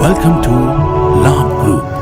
Welcome to Labh Group.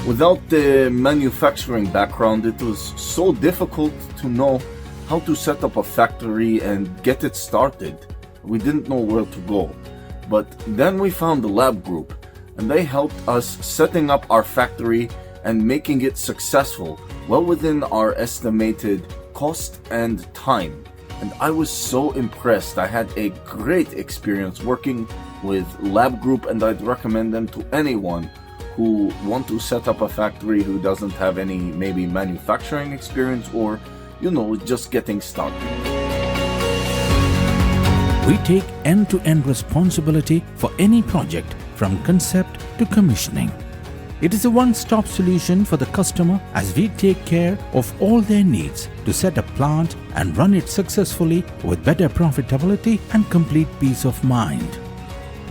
Without the manufacturing background, it was so difficult to know how to set up a factory and get it started. We didn't know where to go. But then we found the Labh Group, and they helped us setting up our factory and making it successful, well within our estimated cost and time. And I was so impressed. I had a great experience working with Labh Group, and I'd recommend them to anyone who want to set up a factory who doesn't have any maybe manufacturing experience or, just getting started. We take end-to-end responsibility for any project from concept to commissioning. It is a one-stop solution for the customer as we take care of all their needs to set a plant and run it successfully with better profitability and complete peace of mind.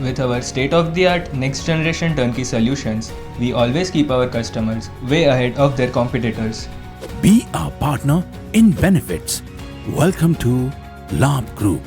With our state-of-the-art next-generation turnkey solutions, we always keep our customers way ahead of their competitors. Be our partner in benefits. Welcome to Labh Group.